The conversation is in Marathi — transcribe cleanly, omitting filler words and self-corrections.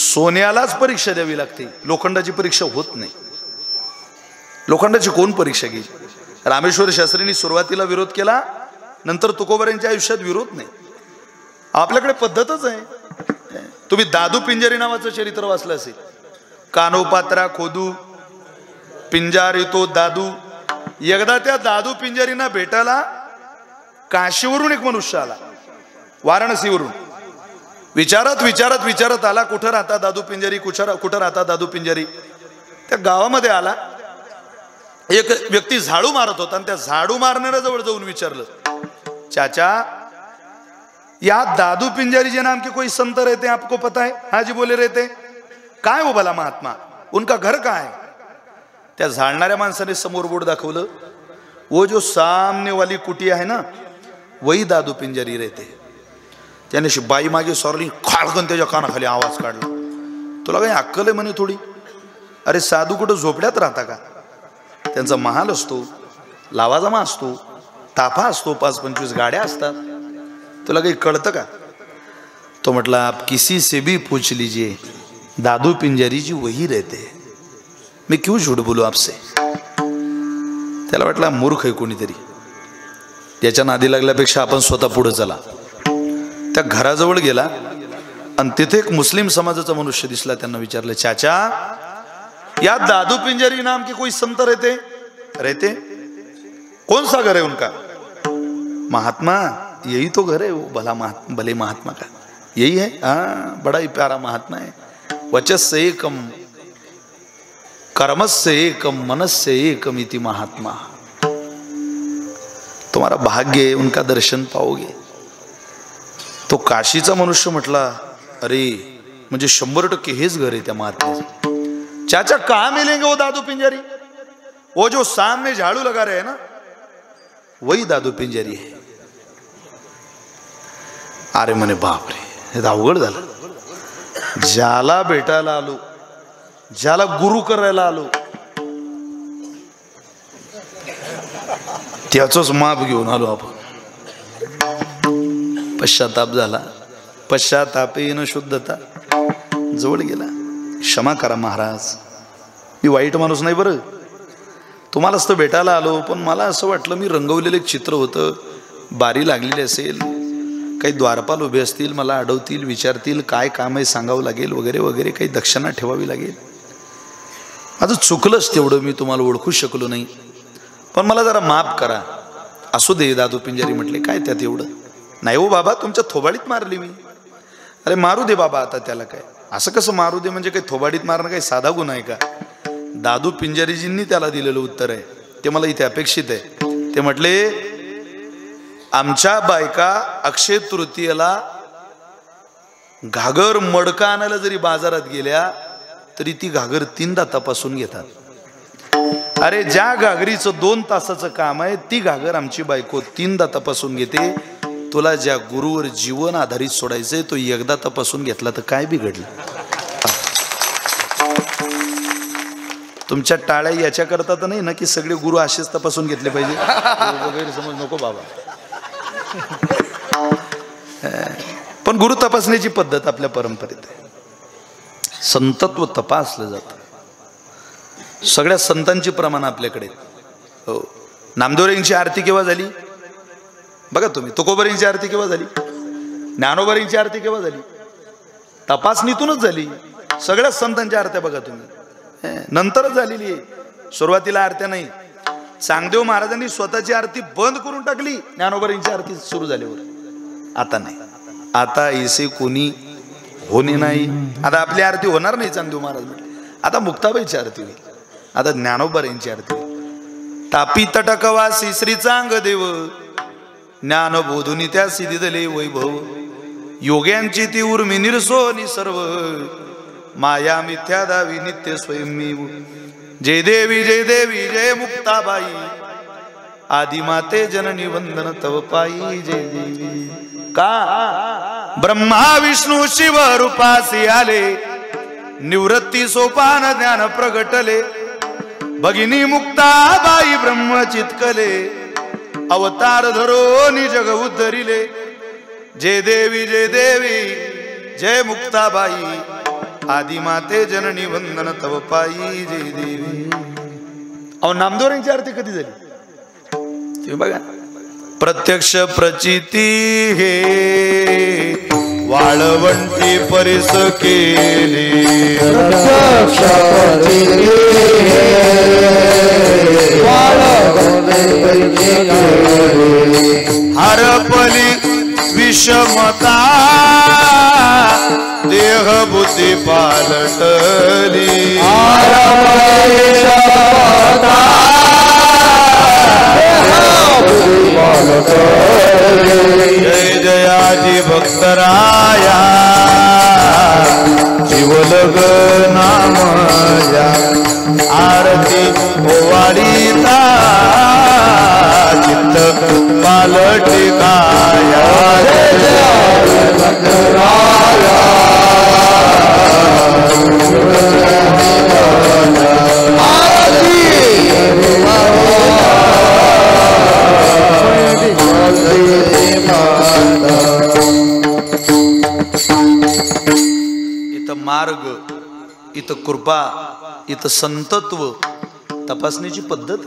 सोन्यालाच परीक्षा द्यावी लागते, लोखंडाची परीक्षा होत नाही. लोखंडाची कोण परीक्षा घेईल? रामेश्वर शास्त्रींनी सुरुवातीला विरोध केला, नंतर तुकोबारांच्या आयुष्यात विरोध नाही. आपल्याकडे पद्धतच आहे. तुम्ही दादू पिंजारी नावाचं चरित्र वाचलं असेल. कानोपात्रा खोदू पिंजारी तो दादू. एकदा त्या दादू पिंजारींना भेटायला काशीवरून एक मनुष्य आला, वाराणसीवरून. विचारत विचारत विचारत आला, कुठं राहता दादू पिंजारी, कुठं राहता दादू पिंजारी. त्या गावामध्ये आला. एक व्यक्ती झाडू मारत होता आणि त्या झाडू मारणाऱ्या जवळ जाऊन विचारलं, चाचा या दादू पिंजारी जे नाम के कोई संत रहते आपको पता है? हाँ जी बोले रहते. काय हो भला महात्मा, उनका घर कहाँ है? त्या झाडणाऱ्या माणसाने समोर बोर्ड दाखवलं, वो जो सामने वाली कुटिया है ना वही दादू पिंजारी रहते. त्याने बाई मागे सॉरली, खाळकन त्याच्या कानाखाली आवाज काढला, तुला काही अक्कल आहे म्हणे थोडी? अरे साधू कुठं झोपड्यात राहता का? त्यांचा महाल असतो, लावाजमा असतो, ताफा असतो, 5-25 गाड्या असतात, तुला काही कळतं का? तो म्हटला, आप किसी से भी पूछ लीजिए, दादू पिंजारी जी वही रहते, मैं क्यों झूठ बोलू आपसे. त्याला वाटला मूर्ख आहे कोणीतरी, याच्या नादी लागल्यापेक्षा आपण स्वतः पुढे चला. त्या घराजवळ गेला आणि तिथे एक मुस्लिम समाजाचा मनुष्य दिसला. त्यांना विचारलं, चाचा या दादू पिंजारी नाम के कोई संत रहते? रहते. कौन सा घर है उनका? महात्मा यही तो घर है, वो भले महात्मा का यही है. हाँ बड़ा ही प्यारा महात्मा है. वचस से एकम कर्मस से एकम मनस से एकम इति महात्मा. तुम्हारा भाग्य है, उनका दर्शन पाओगे. तो काशीचा मनुष्य म्हटला, अरे म्हणजे 100% हेच घर आहे त्या महात्म्याचं. चाचा कहाँ मिलेंगे वो दादू पिंजारी? वो जो सामने झाड़ू लगा रहे हैं ना वही दादू पिंजारी है. अरे म्हणे बापरे, हे तर अवघड झालं. ज्याला भेटायला आलो, ज्याला गुरु करायला आलो, त्याचंच माप घेऊन आलो आपण. पश्चाताप झाला. पश्चातापेन शुद्धता. जवळ गेला, क्षमा करा महाराज, मी वाईट माणूस नाही बरं, तुम्हालाच तर भेटायला आलो, पण मला असं वाटलं मी रंगवलेलं एक चित्र होतं, बारी लागलेली असेल, काही द्वारपाल उभे असतील, मला अडवतील, विचारतील काय काम आहे सांगावं लागेल वगैरे वगैरे, काही दक्षिणा ठेवावी लागेल. माझं चुकलंच तेवढं, मी तुम्हाला ओळखू शकलो नाही, पण मला जरा माफ करा. असू दे दादू पिंजारी म्हटले, काय त्यात एवढं? नाही हो बाबा, तुमच्या थोबाडीत मारली मी. अरे मारू दे बाबा, आता त्याला काय, असं कसं मारू दे म्हणजे काही थोबाडीत मारणं काही साधा गुन्हा आहे का? दादू पिंजारीजींनी त्याला दिलेलं उत्तर आहे, ते मला इथे अपेक्षित आहे. ते म्हटले, आमच्या बायका अक्षय तृतीयेला घागर मडका आणायला जरी बाजारात गेल्या तरी ती घागर 3दा तपासून घेतात. अरे ज्या घागरीचं 2 तासाचं काम आहे ती घागर आमची बायको 3दा तपासून घेते. तुला ज्या गुरुवर जीवन आधारित सोडायचंय तो एकदा तपासून घेतला तर काय बिघडलं? तुमच्या टाळ्या याच्या करता तर नाही ना की सगळे गुरु असेच तपासून घेतले पाहिजे, वगैरे समज नको बाबा. पण गुरु तपासण्याची पद्धत आपल्या परंपरेत आहे. संतत्व तपासलं जातं. सगळ्या संतांची प्रमाण आपल्याकडे. हो, नामदेवरायांची आरती केव्हा झाली बघा तुम्ही, तुकोबारांची आरती केव्हा झाली, ज्ञानोबारांची आरती केव्हा झाली, तपासणीतूनच झाली. सगळ्या संतांच्या आरत्या बघा तुम्ही, नंतरच झालेली आहे. सुरुवातीला आरत्या नाही. चांगदेव महाराजांनी स्वतःची आरती बंद करून टाकली, ज्ञानोबारांची आरती सुरू झाल्यावर. आता नाही, आता ऐसे कोणी होणे नाही. आता आपली आरती होणार नाही चांगदेव महाराज म्हटले, आता मुक्ताबाईची आरती होईल, आता ज्ञानोबारांची आरती होईल. तापी तटकवासी श्री चांगदेव, ज्ञान बोधुनी त्या सिद्धी दले वैभव. योग्यांची ती उर्मी निर्सोनी सर्व, माया मिथ्या दावी नित्य स्वयंमीव. जय देवी जय देवी जय मुक्ताबाई, आदिमाते जननी वंदन तव पायी. जय देवी. का ब्रह्मा विष्णू शिव रूपासी आले, निवृत्ती सोपान ज्ञान प्रगटले. भगिनी मुक्ताबाई ब्रह्म चितकले, अवतार धरोनी जग उद्धरिले. जय देवी जय देवी जय मुक्ताबाई, आदि माते जननी वंदन तव पायी जय देवी. अहो नामदेवांची आरती कधी झाली तुम्ही बघा. प्रत्यक्ष प्रचिती हे वाळवंटी परिस केली. प्रत्यक्ष प्रचिती हे वाळवंटी हरपली विषमता देह बुद्धी पालटली. जय जयाजी भक्तराया जीवलग नामया आरती ओवाळीता चित्त पालटी काया. इथं मार्ग, इथं कृपा, इथं संतत्व तपासण्याची पद्धत आहे.